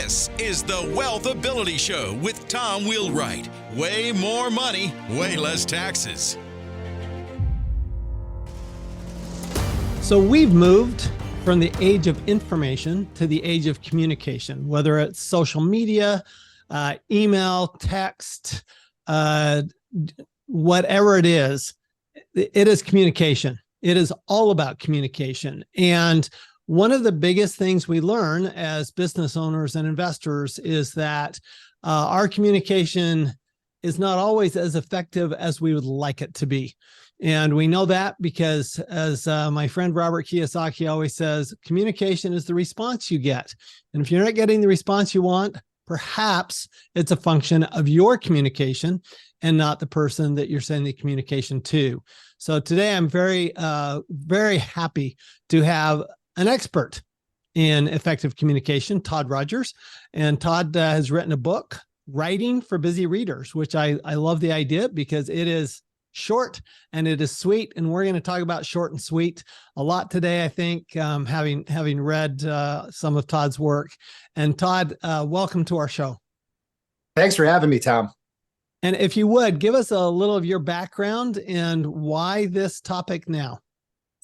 This is the Wealth Ability Show with Tom Wheelwright. Way more money, way less taxes. So we've moved from the age of information to the age of communication, whether it's social media, email, text, whatever it is communication. It is all about communication. And one of the biggest things we learn as business owners and investors is that our communication is not always as effective as we would like it to be. And we know that because, as my friend Robert Kiyosaki always says, communication is the response you get. And if you're not getting the response you want, perhaps it's a function of your communication and not the person that you're sending the communication to. So today I'm very, very happy to have an expert in effective communication, Todd Rogers. And Todd has written a book, Writing for Busy Readers, which I love the idea because it is short and it is sweet. And we're going to talk about short and sweet a lot today, I think, having read some of Todd's work. And Todd, welcome to our show. Thanks for having me, Tom. And if you would, give us a little of your background and why this topic now.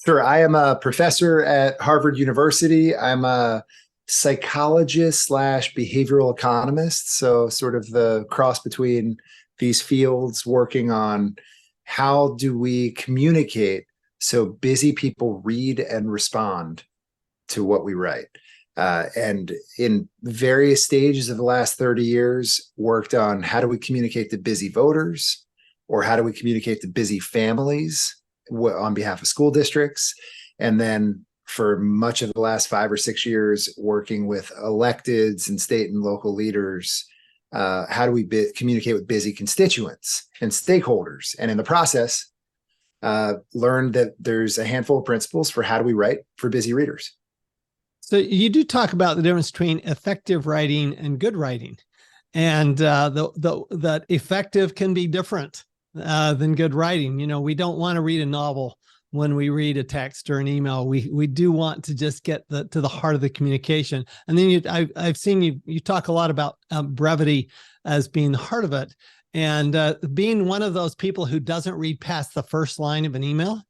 Sure. I am a professor at Harvard University. I'm a psychologist / behavioral economist. So sort of the cross between these fields, working on how do we communicate so busy people read and respond to what we write. And in various stages of the last 30 years, worked on how do we communicate to busy voters, or how do we communicate to busy families on behalf of school districts. And then for much of the last 5 or 6 years, working with electeds and state and local leaders, how do we communicate with busy constituents and stakeholders? And in the process, learned that there's a handful of principles for how do we write for busy readers. So you do talk about the difference between effective writing and good writing, and that effective can be different than good writing. You know, we don't want to read a novel when we read a text or an email. We do want to just get to the heart of the communication. And then I've seen you talk a lot about brevity as being the heart of it, and being one of those people who doesn't read past the first line of an email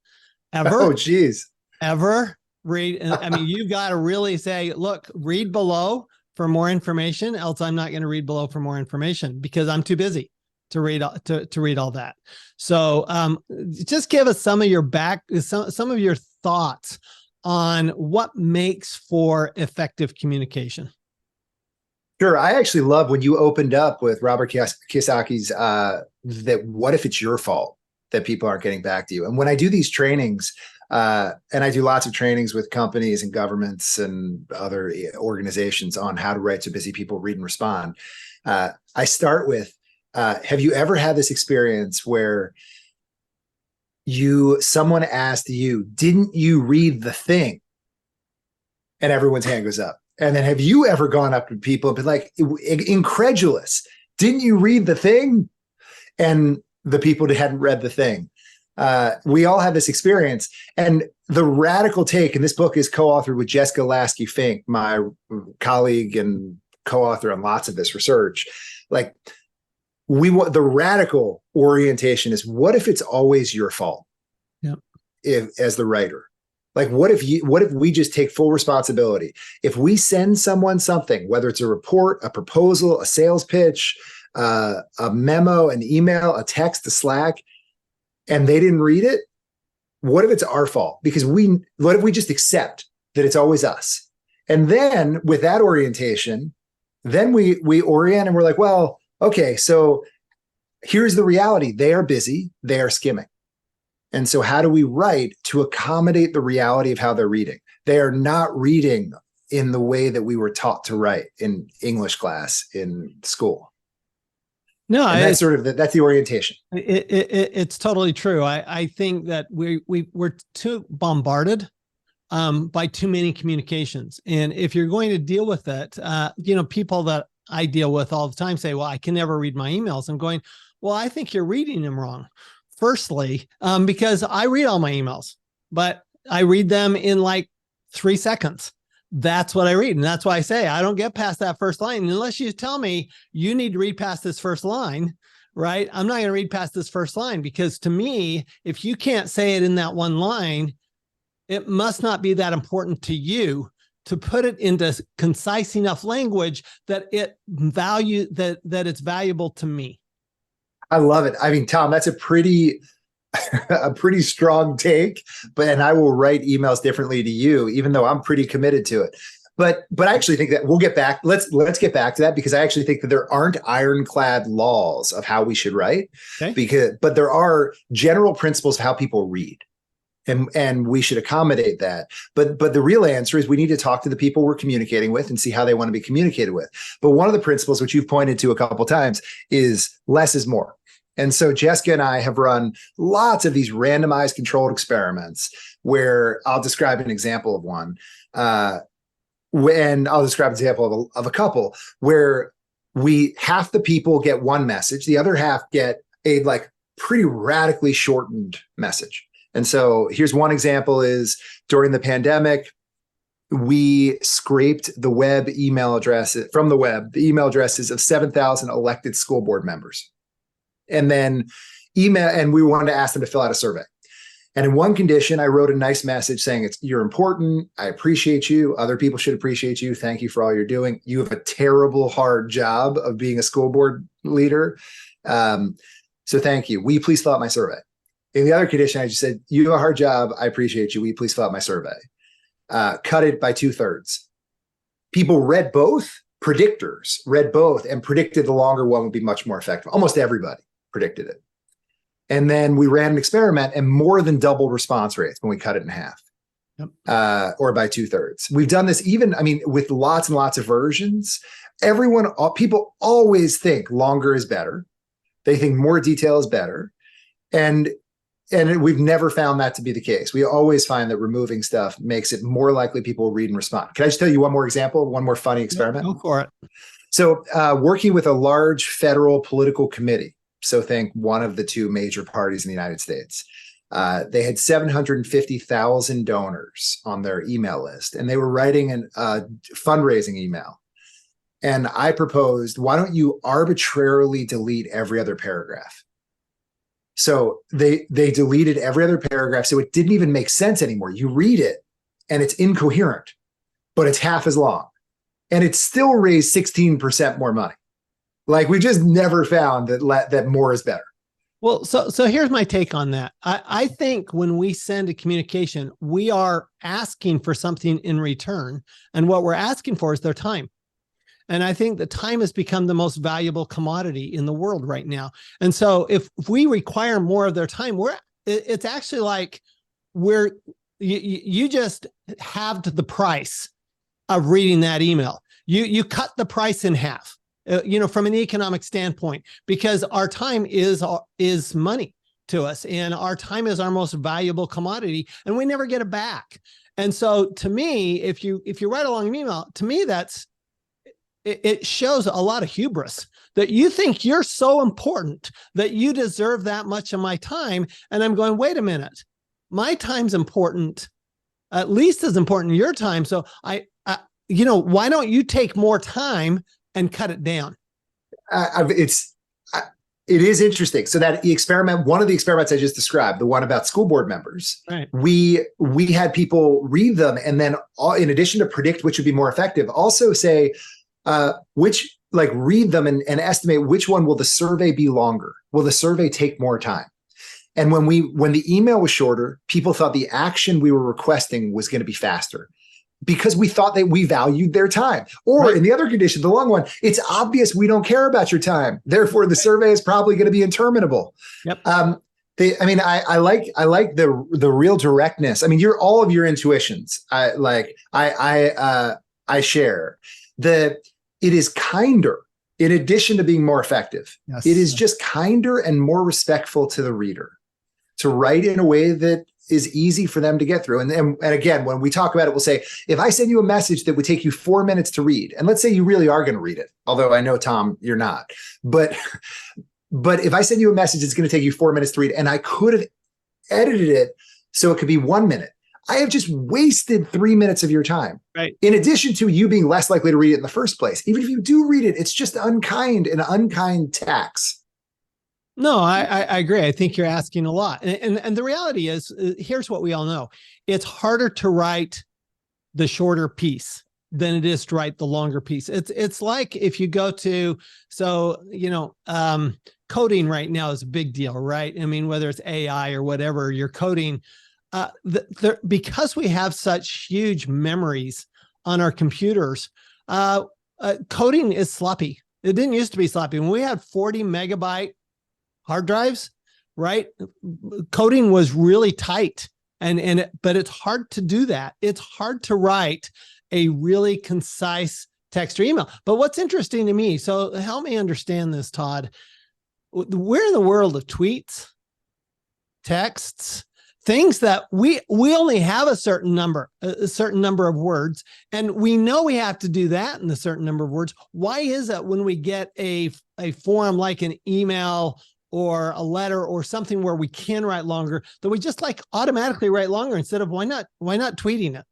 ever. Oh, geez. Ever read. I mean, you've got to really say, look, read below for more information, else I'm not going to read below for more information because I'm too busy to read all that. So just give us some of your some of your thoughts on what makes for effective communication. Sure. I actually love when you opened up with Robert Kiyosaki's that what if it's your fault that people aren't getting back to you? And when I do these trainings, and I do lots of trainings with companies and governments and other organizations on how to write so busy people read and respond, I start with, have you ever had this experience where someone asked you, didn't you read the thing? And everyone's hand goes up. And then have you ever gone up to people and been like, incredulous, didn't you read the thing? And the people hadn't read the thing. We all have this experience. And the radical take, and this book is co-authored with Jessica Lasky-Fink, my colleague and co-author on lots of this research. Like, the radical orientation is, what if it's always your fault? Yep. As the writer, like, what if we just take full responsibility? If we send someone something, whether it's a report, a proposal, a sales pitch, a memo, an email, a text, a Slack, and they didn't read it, what if it's our fault? Because what if we just accept that it's always us? And then with that orientation, then we orient and we're like, well, okay, so here's the reality. They are busy, they are skimming. And so how do we write to accommodate the reality of how they're reading? They are not reading in the way that we were taught to write in English class in school. No, and that's that's the orientation. It's totally true. I think that we're too bombarded by too many communications. And if you're going to deal with it, people that I deal with all the time say, well, I can never read my emails. I'm going, well, I think you're reading them wrong. Firstly, because I read all my emails, but I read them in like 3 seconds. that's what I read. And that's why I say I don't get past that first line unless you tell me you need to read past this first line, right? I'm not going to read past this first line, because to me, if you can't say it in that one line, it must not be that important to you to put it into concise enough language that it's valuable to me. I love it. I mean, Tom, that's a pretty strong take, and I will write emails differently to you, even though I'm pretty committed to it. But I actually think that we'll get back. Let's get back to that, because I actually think that there aren't ironclad laws of how we should write, but there are general principles of how people read. And we should accommodate that. But the real answer is we need to talk to the people we're communicating with and see how they want to be communicated with. But one of the principles, which you've pointed to a couple of times, is less is more. And so Jessica and I have run lots of these randomized controlled experiments where I'll describe an example of one. And I'll describe an example of a couple where half the people get one message, the other half get a pretty radically shortened message. And so here's one example: is during the pandemic, we scraped the web email addresses from the email addresses of 7,000 elected school board members. And then we wanted to ask them to fill out a survey. And in one condition, I wrote a nice message saying, you're important. I appreciate you. Other people should appreciate you. Thank you for all you're doing. You have a terrible, hard job of being a school board leader. So thank you. Will you please fill out my survey? In the other condition, I just said, you have a hard job. I appreciate you. Will you please fill out my survey? Cut it by 2/3. People read both. Predictors read both and predicted the longer one would be much more effective. Almost everybody predicted it. And then we ran an experiment and more than doubled response rates when we cut it in half. Yep. Or by 2/3. We've done this with lots and lots of versions. People always think longer is better. They think more detail is better. And we've never found that to be the case. We always find that removing stuff makes it more likely people will read and respond. Can I just tell you one more example, one more funny experiment? Go for it. So working with a large federal political committee, so think one of the two major parties in the United States, they had 750,000 donors on their email list, and they were writing a fundraising email. And I proposed, why don't you arbitrarily delete every other paragraph? So they deleted every other paragraph. So it didn't even make sense anymore. You read it and it's incoherent, but it's half as long. And it still raised 16% more money. We just never found that more is better. Well, so here's my take on that. I think when we send a communication, we are asking for something in return. And what we're asking for is their time. And I think the time has become the most valuable commodity in the world right now. And so if we require more of their time, it's actually like you just halved the price of reading that email. You cut the price in half, from an economic standpoint, because our time is money to us, and our time is our most valuable commodity, and we never get it back. And so to me, if you write a long email, to me, it shows a lot of hubris that you think you're so important that you deserve that much of my time. And I'm going, wait a minute, my time's important, at least as important as your time. So why don't you take more time and cut it down? It is interesting. So that one of the experiments I just described, the one about school board members, right, we had people read them, and then in addition to predict which would be more effective, also say, read them and estimate which one will the survey be longer. Will the survey take more time? And when the email was shorter, people thought the action we were requesting was going to be faster because we thought that we valued their time. Or right, in the other condition, the long one, it's obvious we don't care about your time. Therefore, the survey is probably going to be interminable. Yep. I like the real directness. All of your intuitions. I share. It is kinder, in addition to being more effective. Yes. It is just kinder and more respectful to the reader to write in a way that is easy for them to get through. And again, when we talk about it, we'll say, if I send you a message that would take you 4 minutes to read, and let's say you really are going to read it, although I know, Tom, you're not, but if I send you a message, it's going to take you 4 minutes to read, and I could have edited it so it could be 1 minute. I have just wasted 3 minutes of your time. Right. In addition to you being less likely to read it in the first place. Even if you do read it, it's just an unkind tax. No, I agree. I think you're asking a lot. And the reality is, here's what we all know. It's harder to write the shorter piece than it is to write the longer piece. It's like if you go to, coding right now is a big deal, right? I mean, whether it's AI or whatever, you're coding, because we have such huge memories on our computers, coding is sloppy. It didn't used to be sloppy. When we had 40 megabyte hard drives, right? Coding was really tight. But it's hard to do that. It's hard to write a really concise text or email. But what's interesting to me, so help me understand this, Todd. We're in the world of tweets, texts, things that we only have a certain number of words, and we know we have to do that in a certain number of words. Why is that when we get a form like an email or a letter or something where we can write longer, that we just like automatically write longer instead of why not tweeting it?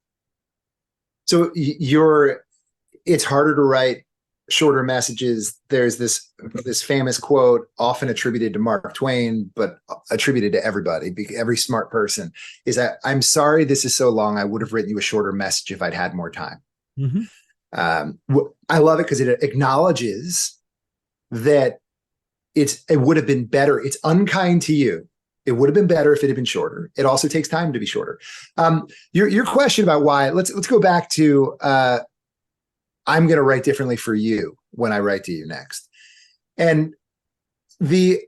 So it's harder to write shorter messages. There's this famous quote often attributed to Mark Twain, but attributed to everybody, every smart person, is that I'm sorry this is so long. I would have written you a shorter message if I'd had more time. Mm-hmm. I love it because it acknowledges that it would have been better. It's unkind to you. It would have been better if it had been shorter. It also takes time to be shorter. Your question about why, let's go back to, I'm going to write differently for you when I write to you next. And the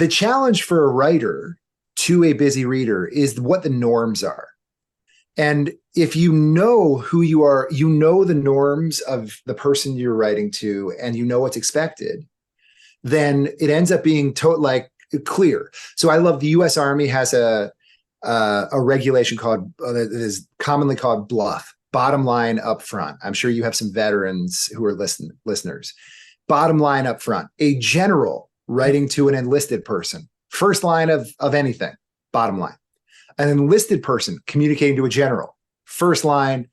challenge for a writer to a busy reader is what the norms are. And if you know who you are, you know the norms of the person you're writing to, and you know what's expected, then it ends up being clear. So I love the U.S. Army has a regulation called that is commonly called BLUF, bottom line up front. I'm sure you have some veterans who are listeners. Bottom line up front. A general writing to an enlisted person, first line of anything, bottom line. An enlisted person communicating to a general, first line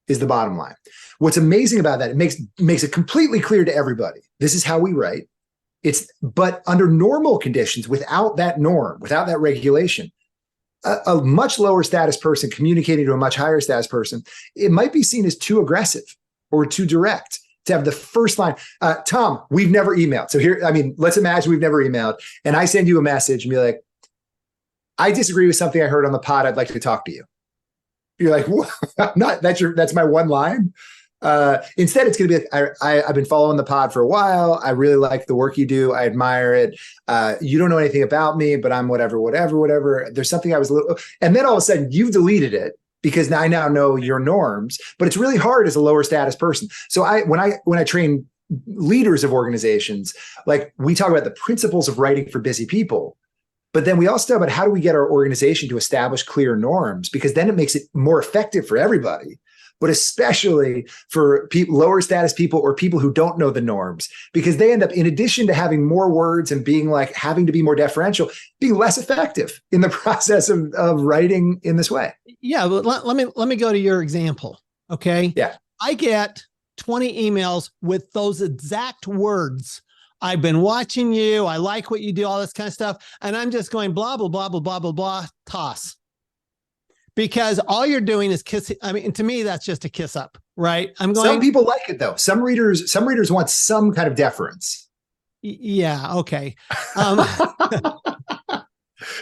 is the bottom line. What's amazing about that, it makes it completely clear to everybody. This is how we write. But under normal conditions, without that norm, without that regulation, a much lower status person communicating to a much higher status person, it might be seen as too aggressive or too direct to have the first line. Tom, we've never emailed. So here, let's imagine we've never emailed, and I send you a message and be like, I disagree with something I heard on the pod. I'd like to talk to you. You're like, what? That's my one line. Instead, it's going to be like, I've been following the pod for a while. I really like the work you do. I admire it. You don't know anything about me, but I'm whatever. There's something I was and then all of a sudden you've deleted it because I now know your norms, but it's really hard as a lower status person. So when I train leaders of organizations, like we talk about the principles of writing for busy people, but then we also talk about how do we get our organization to establish clear norms, because then it makes it more effective for everybody, but especially for lower status people or people who don't know the norms, because they end up, in addition to having more words and being like having to be more deferential, being less effective in the process of writing in this way. Yeah, but let me go to your example. Okay. Yeah. I get 20 emails with those exact words. I've been watching you. I like what you do, all this kind of stuff. And I'm just going blah, blah, blah, blah, blah, blah, blah, toss. Because all you're doing is kissing. To me, that's just a kiss up, right? Some people like it though. Some readers want some kind of deference. Yeah. Okay.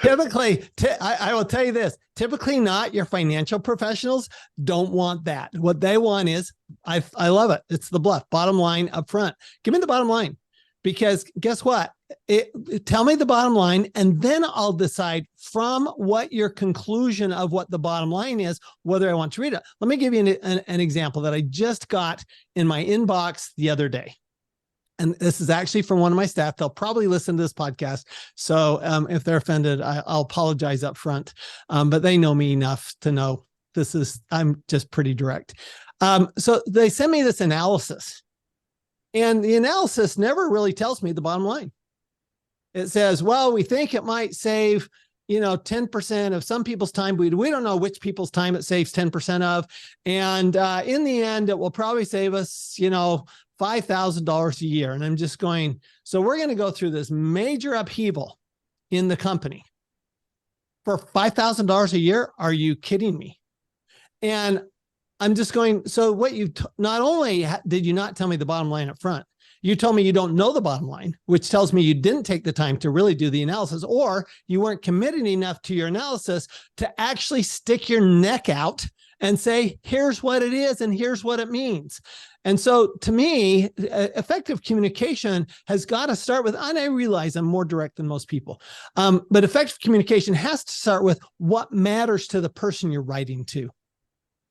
Typically, I will tell you this, typically not your financial professionals don't want that. What they want is, I love it. It's the BLUF, bottom line up front. Give me the bottom line, because guess what? Tell me the bottom line, and then I'll decide from what your conclusion of what the bottom line is, whether I want to read it. Let me give you an example that I just got in my inbox the other day. And this is actually from one of my staff. They'll probably listen to this podcast. So if they're offended, I'll apologize up front. But they know me enough to know I'm just pretty direct. So they send me this analysis, and the analysis never really tells me the bottom line. It says, well, we think it might save 10% of some people's time. We don't know which people's time it saves 10% of. And in the end, it will probably save us, $5,000 a year. And I'm just going, so we're going to go through this major upheaval in the company for $5,000 a year. Are you kidding me? And I'm just going, so what not only did you not tell me the bottom line up front, you told me you don't know the bottom line, which tells me you didn't take the time to really do the analysis, or you weren't committed enough to your analysis to actually stick your neck out and say, here's what it is and here's what it means. And so to me, effective communication has got to start with, and I realize I'm more direct than most people, but effective communication has to start with what matters to the person you're writing to.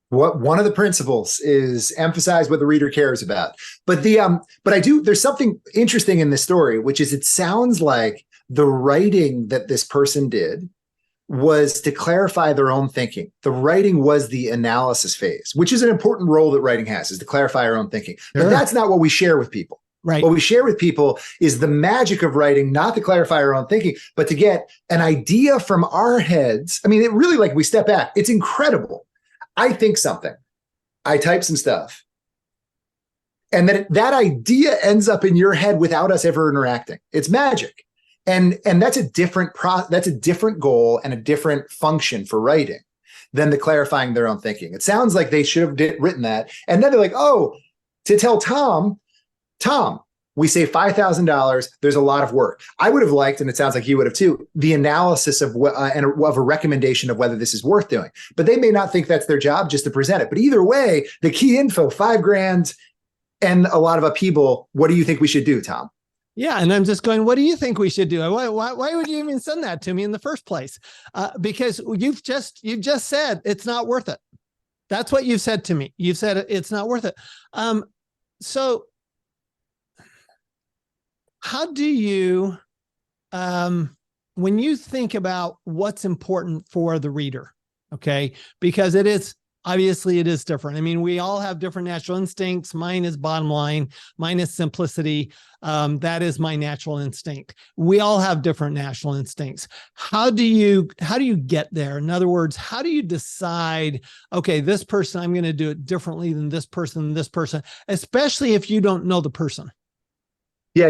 One of the principles is emphasize what the reader cares about. But there's something interesting in this story, which is it sounds like the writing that this person did was to clarify their own thinking. The writing was the analysis phase, which is an important role that writing has, is to clarify our own thinking. Sure. But that's not what we share with people. Right. What we share with people is the magic of writing, not to clarify our own thinking, but to get an idea from our heads. I mean, it really, like, we step back. It's incredible. I think something, I type some stuff, and then that idea ends up in your head without us ever interacting. It's magic. And that's a different goal and a different function for writing than the clarifying their own thinking. It sounds like they should have written that. And then they're like, oh, to tell Tom, we save $5,000. There's a lot of work. I would have liked, and it sounds like you would have too, the analysis of of a recommendation of whether this is worth doing. But they may not think that's their job, just to present it. But either way, the key info, $5,000 and a lot of upheaval. What do you think we should do, Tom? Yeah, and I'm just going, what do you think we should do? Why would you even send that to me in the first place? Because you've just said it's not worth it. That's what you've said to me. You've said it's not worth it. So how do you, when you think about what's important for the reader, okay, because it is different. I mean, we all have different natural instincts. Mine is bottom line. Mine is simplicity. That is my natural instinct. We all have different natural instincts. How do you get there? In other words, how do you decide, okay, this person, I'm going to do it differently than this person, especially if you don't know the person? Yeah,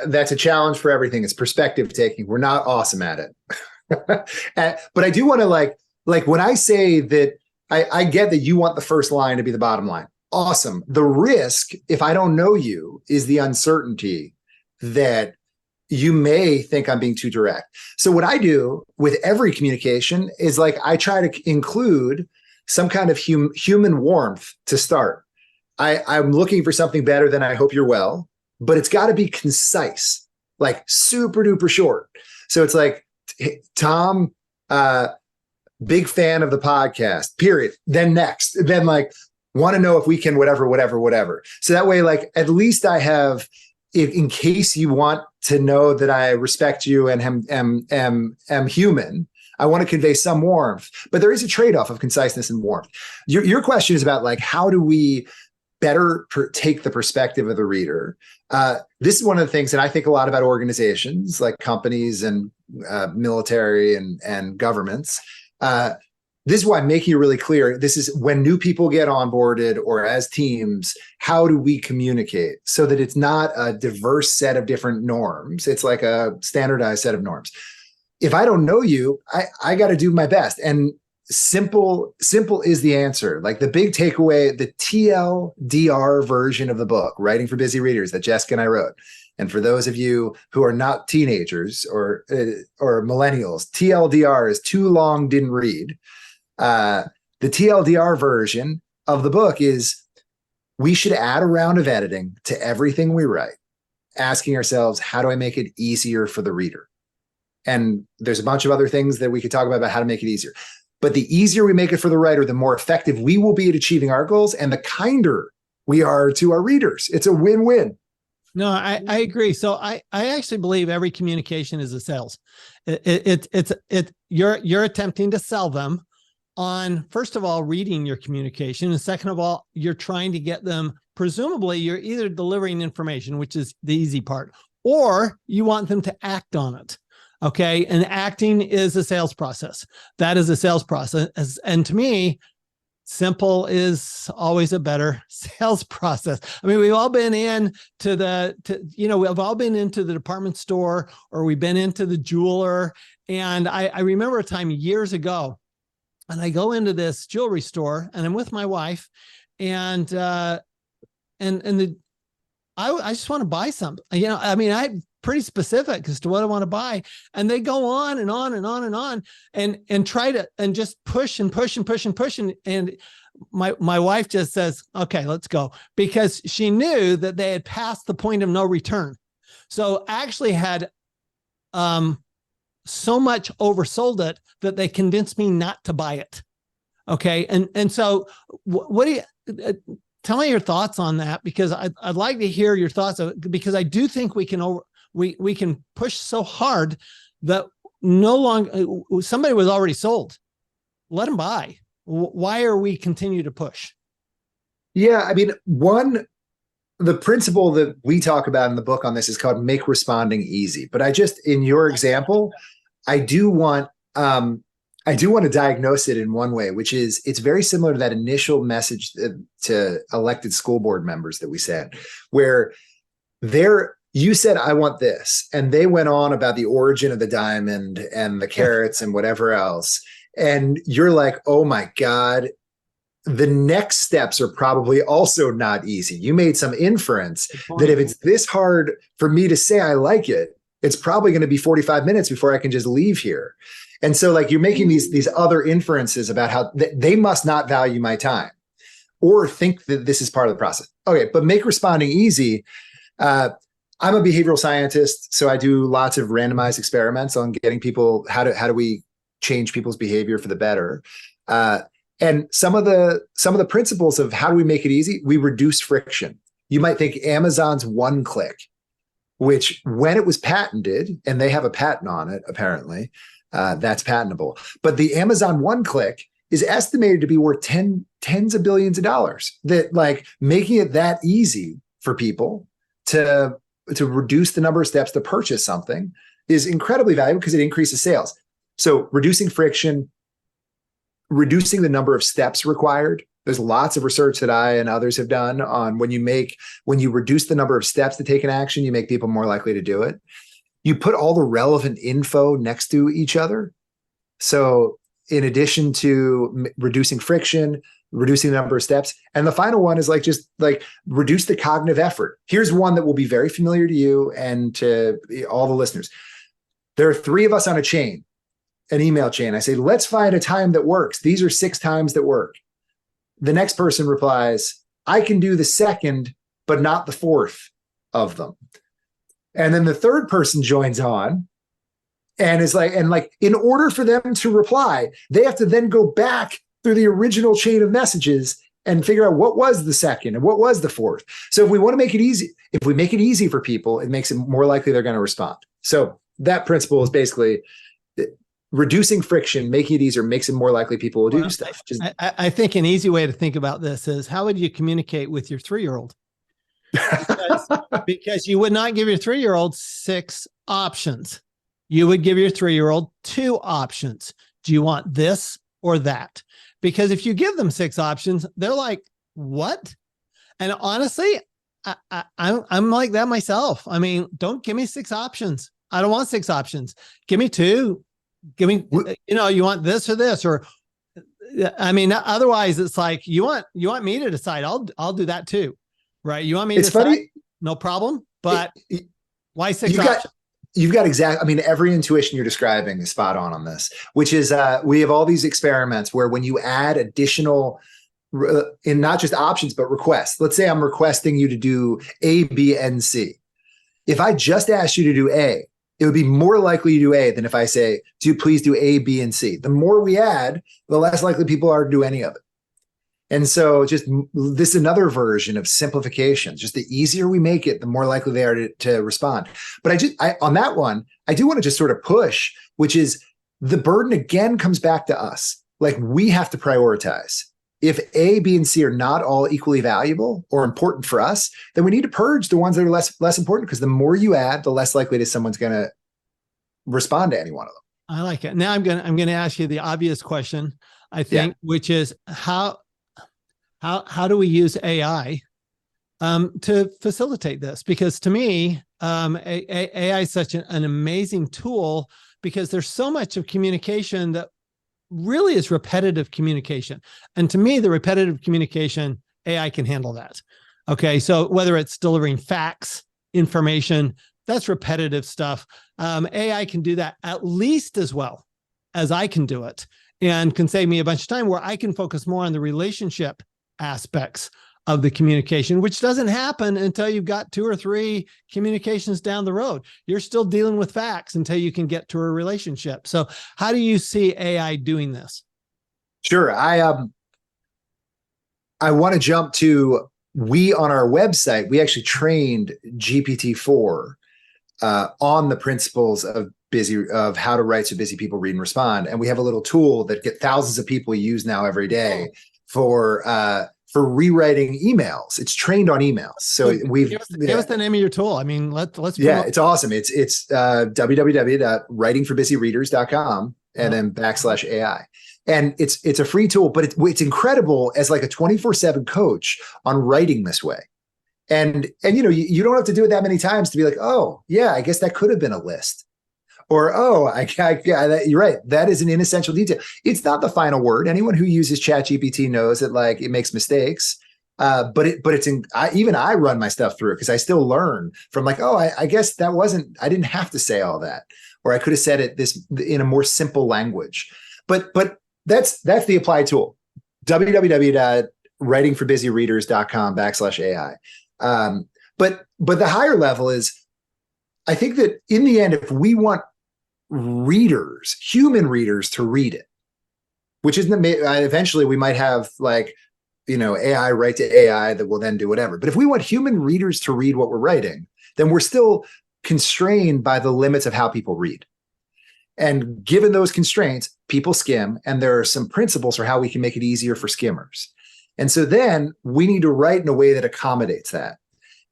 that's a challenge for everything. It's perspective taking. We're not awesome at it. But I do want to like when I say that I get that you want the first line to be the bottom line. Awesome. The risk, if I don't know you, is the uncertainty that you may think I'm being too direct. So what I do with every communication is, like, I try to include some kind of human warmth to start. I'm looking for something better than I hope you're well, but it's got to be concise, like super duper short. So it's like, Tom, big fan of the podcast, period. Then next, then like, want to know if we can whatever. So that way, like, at least I have, in case you want to know that I respect you and am human, I want to convey some warmth. But there is a trade-off of conciseness and warmth. Your question is about, like, how do we better take the perspective of the reader? This is one of the things that I think a lot about organizations, like companies and military and governments. This is why I'm making it really clear. This is when new people get onboarded or as teams, how do we communicate so that it's not a diverse set of different norms? It's like a standardized set of norms. If I don't know you, I got to do my best. And simple is the answer. Like, the big takeaway, the TLDR version of the book, Writing for Busy Readers, that Jessica and I wrote. And for those of you who are not teenagers or millennials, TLDR is too long, didn't read. The TLDR version of the book is, we should add a round of editing to everything we write, asking ourselves, how do I make it easier for the reader? And there's a bunch of other things that we could talk about how to make it easier. But the easier we make it for the writer, the more effective we will be at achieving our goals, and the kinder we are to our readers. It's a win-win. No, I agree. So I actually believe every communication is a sales. You're attempting to sell them on, first of all, reading your communication. And second of all, you're trying to get them, presumably you're either delivering information, which is the easy part, or you want them to act on it. Okay. And acting is a sales process. That is a sales process. And to me, simple is always a better sales process. I mean, we've all been we've all been into the department store, or we've been into the jeweler. And I remember a time years ago, and I go into this jewelry store and I'm with my wife, and I just want to buy something. I'm pretty specific as to what I want to buy. And they go on and on and on and on and try to, and just push and push and push and push. And my wife just says, okay, let's go, because she knew that they had passed the point of no return. So actually had so much oversold it that they convinced me not to buy it. Okay. And so what do you, tell me your thoughts on that, because I'd like to hear your thoughts because I do think we can push so hard that no longer somebody was already sold. Let them buy. Why are we continue to push? Yeah. I mean, the principle that we talk about in the book on this is called make responding easy. But in your example, I do want to diagnose it in one way, which is it's very similar to that initial message to elected school board members that we sent, where you said, I want this. And they went on about the origin of the diamond and the carats and whatever else. And you're like, oh my God, the next steps are probably also not easy. You made some inference that if it's this hard for me to say I like it, it's probably going to be 45 minutes before I can just leave here. And so like you're making these other inferences about how they must not value my time or think that this is part of the process. Okay, but make responding easy. I'm a behavioral scientist, so I do lots of randomized experiments on getting people, how do we change people's behavior for the better? And some of the principles of how do we make it easy, we reduce friction. You might think Amazon's one click, which when it was patented, and they have a patent on it, apparently, that's patentable. But the Amazon one click is estimated to be worth tens of billions of dollars. That like making it that easy for people to reduce the number of steps to purchase something is incredibly valuable because it increases sales. So reducing friction, reducing the number of steps required. There's lots of research that I and others have done on when you reduce the number of steps to take an action, you make people more likely to do it. You put all the relevant info next to each other. So in addition to reducing friction, reducing the number of steps. And the final one is just reduce the cognitive effort. Here's one that will be very familiar to you and to all the listeners. There are 3 of us on a chain, an email chain. I say, let's find a time that works. These are 6 times that work. The next person replies, I can do the second, but not the 4th of them. And then the third person joins on and is in order for them to reply, they have to then go back through the original chain of messages and figure out what was the second and what was the 4th. So if we want to make it easy, if we make it easy for people, it makes it more likely they're going to respond. So that principle is basically reducing friction, making it easier, makes it more likely people will do stuff. I think an easy way to think about this is, how would you communicate with your 3-year-old? Because you would not give your 3-year-old 6 options. You would give your 3-year-old 2 options. Do you want this or that? Because if you give them 6 options, they're like, what? And honestly, I'm like that myself. I mean, don't give me 6 options. I don't want 6 options. Give me 2. Give me, you want this or this, or, I mean, otherwise it's like, you want me to decide. I'll do that too. Right. You want me to decide? Funny. No problem. But why 6 options? You've got every intuition you're describing is spot on this, which is, we have all these experiments where when you add additional in not just options, but requests, let's say I'm requesting you to do A, B, and C. If I just asked you to do A, it would be more likely to do A than if I say, please do A, B, and C. The more we add, the less likely people are to do any of it. And so just this is another version of simplification. Just the easier we make it, the more likely they are to respond. But on that one, I do want to just sort of push, which is the burden again comes back to us. Like we have to prioritize. If A, B, and C are not all equally valuable or important for us, then we need to purge the ones that are less important, because the more you add, the less likely it is someone's going to respond to any one of them. I like it. Now I'm gonna ask you the obvious question, I think, which is how do we use AI to facilitate this? Because to me, AI is such an amazing tool because there's so much of communication that really is repetitive communication. And to me, the repetitive communication, AI can handle that. Okay. So whether it's delivering facts, information, that's repetitive stuff. AI can do that at least as well as I can do it, and can save me a bunch of time where I can focus more on the relationship aspects of the communication, which doesn't happen until you've got 2 or 3 communications down the road. You're still dealing with facts until you can get to a relationship. So how do you see AI doing this? Sure. I want to jump to, we on our website, we actually trained GPT-4 on the principles of how to write so busy people read and respond. And we have a little tool that get thousands of people use now every day for rewriting emails. It's trained on emails. So give us the name of your tool. I mean, let's it's awesome. It's www.writingforbusyreaders.com and then /AI. And it's a free tool, but it's incredible as like a 24/7 coach on writing this way. And you don't have to do it that many times to be like, oh yeah, I guess that could have been a list. Or, oh, you're right. That is an inessential detail. It's not the final word. Anyone who uses ChatGPT knows that like it makes mistakes. But even I run my stuff through it because I still learn from like, oh, I guess I didn't have to say all that, or I could have said it in a more simple language. But that's the applied tool. www.writingforbusyreaders.com /AI. But the higher level is, I think that in the end, if we want human readers to read it, which is eventually we might have like, AI write to AI that will then do whatever. But if we want human readers to read what we're writing, then we're still constrained by the limits of how people read. And given those constraints, people skim, and there are some principles for how we can make it easier for skimmers. And so then we need to write in a way that accommodates that.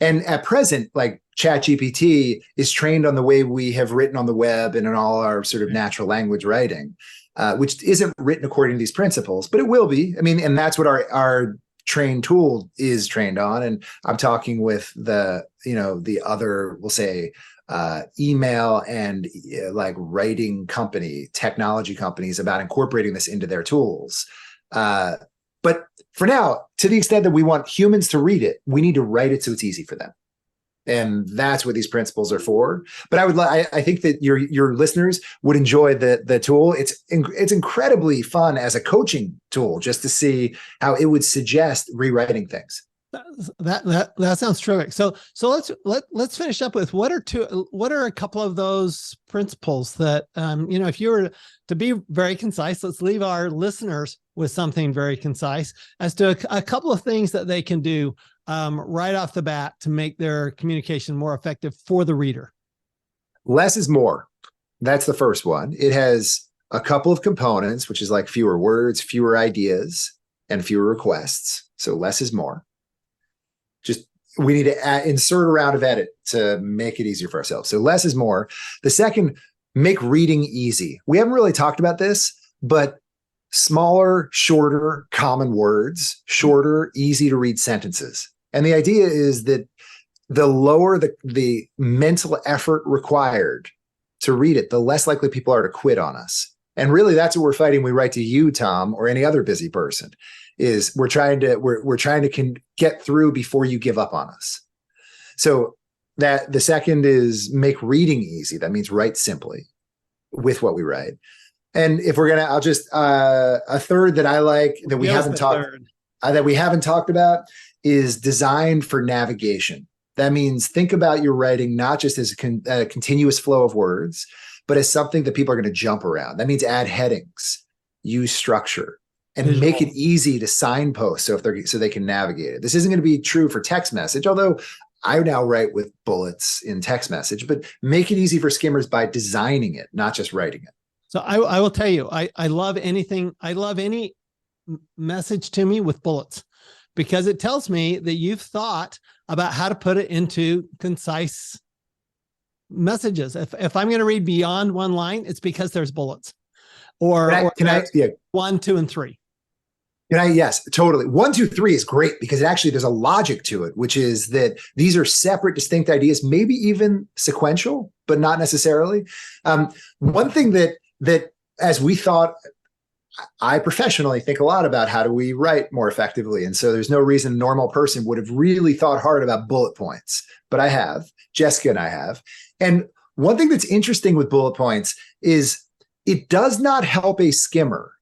And at present, like ChatGPT is trained on the way we have written on the web and in all our sort of natural language writing, which isn't written according to these principles, but it will be. I mean, and that's what our trained tool is trained on. And I'm talking with the other, we'll say, email and like writing technology companies about incorporating this into their tools. But for now, to the extent that we want humans to read it, we need to write it so it's easy for them. And that's what these principles are for. But I think that your listeners would enjoy the tool. It's incredibly fun as a coaching tool just to see how it would suggest rewriting things. That sounds terrific. So let's finish up with what are a couple of those principles that if you were to be very concise, let's leave our listeners with something very concise as to a couple of things that they can do right off the bat to make their communication more effective for the reader. Less is more. That's the first one. It has a couple of components, which is like fewer words, fewer ideas, and fewer requests. So less is more. We need to insert a round of edit to make it easier for ourselves. So less is more. The second, make reading easy. We haven't really talked about this, but smaller, shorter, common words, shorter, easy to read sentences. And the idea is that the lower the mental effort required to read it, the less likely people are to quit on us. And really that's what we're fighting. We write to you, Tom, or any other busy person, is we're trying to get through before you give up on us. So that the second is make reading easy. That means write simply with what we write. And if we're I'll just a third that I like that we haven't talked about is designed for navigation. That means think about your writing not just as a continuous flow of words, but as something that people are going to jump around. That means add headings, use structure, and make it easy to signpost so they can navigate it. This isn't going to be true for text message, although I now write with bullets in text message, but make it easy for skimmers by designing it, not just writing it. So I will tell you, I love anything. I love any message to me with bullets because it tells me that you've thought about how to put it into concise messages. If I'm going to read beyond one line, it's because there's bullets or 1, 2, and 3. Yes, totally. 1, 2, 3 is great because there's a logic to it, which is that these are separate, distinct ideas, maybe even sequential, but not necessarily. One thing that as we thought, I professionally think a lot about how do we write more effectively. And so there's no reason a normal person would have really thought hard about bullet points, but I have. Jessica and I have. And one thing that's interesting with bullet points is it does not help a skimmer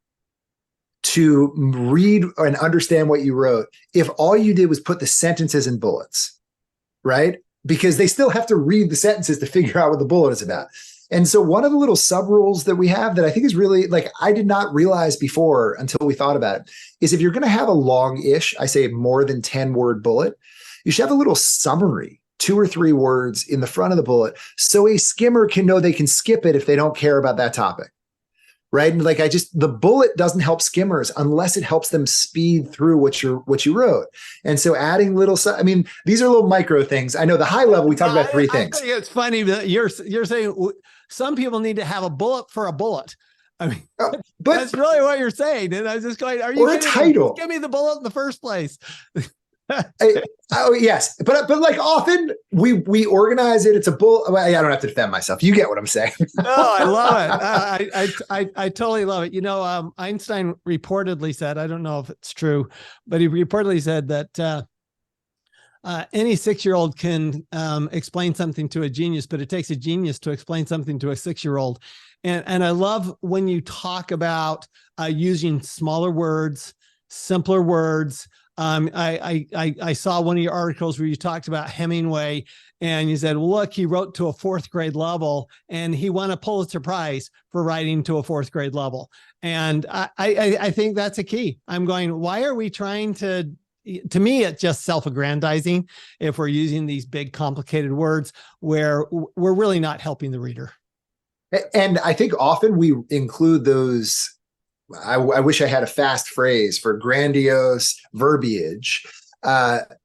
to read and understand what you wrote if all you did was put the sentences in bullets, right? Because they still have to read the sentences to figure out what the bullet is about. And so one of the little sub rules that we have that I think is really, like, I did not realize before until we thought about it, is if you're going to have a long-ish, I say more than 10-word bullet, you should have a little summary, 2 or 3 words in the front of the bullet, so a skimmer can know they can skip it if they don't care about that topic. Right. And like, the bullet doesn't help skimmers unless it helps them speed through what you wrote. And so adding these are little micro things. I know the high level, we talked about 3 things. I think it's funny that you're saying some people need to have a bullet for a bullet. I mean, but that's really what you're saying. And I was just going, are you or a title? Give me the bullet in the first place. Yes, but like often we organize it. It's a bull. I don't have to defend myself. You get what I'm saying. No, I love it. I totally love it. Einstein reportedly said, I don't know if it's true, but he reportedly said that any 6-year-old can explain something to a genius, but it takes a genius to explain something to a 6-year-old. And I love when you talk about using smaller words, simpler words. I saw one of your articles where you talked about Hemingway and you said, well, look, he wrote to a 4th grade level and he won a Pulitzer Prize for writing to a 4th grade level. And I think that's a key. I'm going, why are we trying to me, it's just self-aggrandizing if we're using these big, complicated words where we're really not helping the reader. And I think often we include those, I wish I had a fast phrase for grandiose verbiage,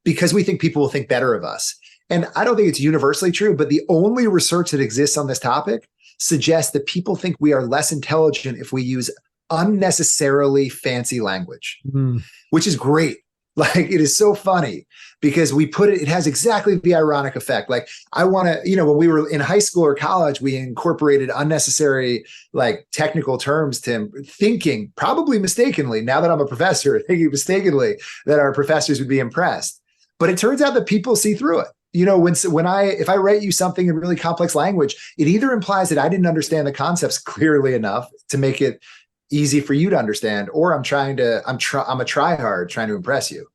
because we think people will think better of us. And I don't think it's universally true, but the only research that exists on this topic suggests that people think we are less intelligent if we use unnecessarily fancy language, which is great. Like, it is so funny because we put it has exactly the ironic effect. Like, I want to, when we were in high school or college, we incorporated unnecessary, like, technical terms to thinking, probably mistakenly, now that I'm a professor, thinking mistakenly that our professors would be impressed. But it turns out that people see through it. If I write you something in really complex language, it either implies that I didn't understand the concepts clearly enough to make it easy for you to understand, or I'm a tryhard trying to impress you.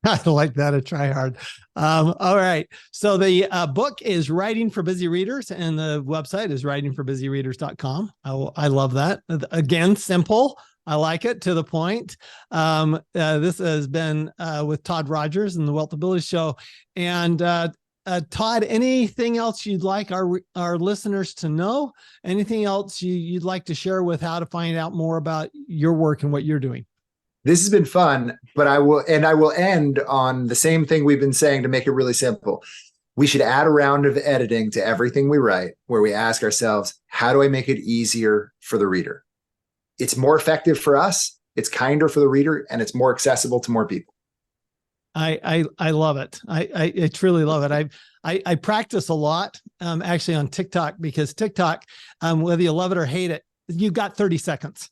I like that, a tryhard. All right. So the book is Writing for Busy Readers, and the website is writingforbusyreaders.com. I love that. Again, simple. I like it, to the point. This has been with Todd Rogers and the Wealth Ability Show. And Todd, anything else you'd like our listeners to know? Anything else you'd like to share with how to find out more about your work and what you're doing? This has been fun, but I will end on the same thing we've been saying to make it really simple. We should add a round of editing to everything we write, where we ask ourselves, how do I make it easier for the reader? It's more effective for us, it's kinder for the reader, and it's more accessible to more people. I love it. I truly love it. I practice a lot, actually, on TikTok, because TikTok, whether you love it or hate it, you've got 30 seconds.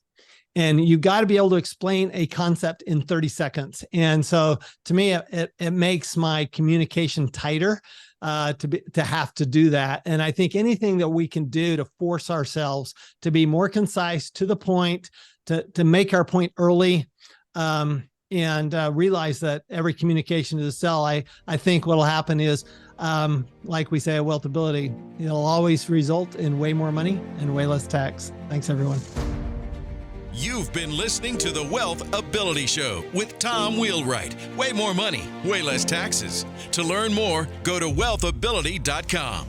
And you got to be able to explain a concept in 30 seconds. And so to me, it makes my communication tighter to have to do that. And I think anything that we can do to force ourselves to be more concise, to the point, to make our point early, and realize that every communication is a sell. I think what'll happen is, like we say at Wealth Ability, it'll always result in way more money and way less tax. Thanks, everyone. You've been listening to the Wealth Ability Show with Tom Wheelwright. Way more money, way less taxes. To learn more, go to wealthability.com.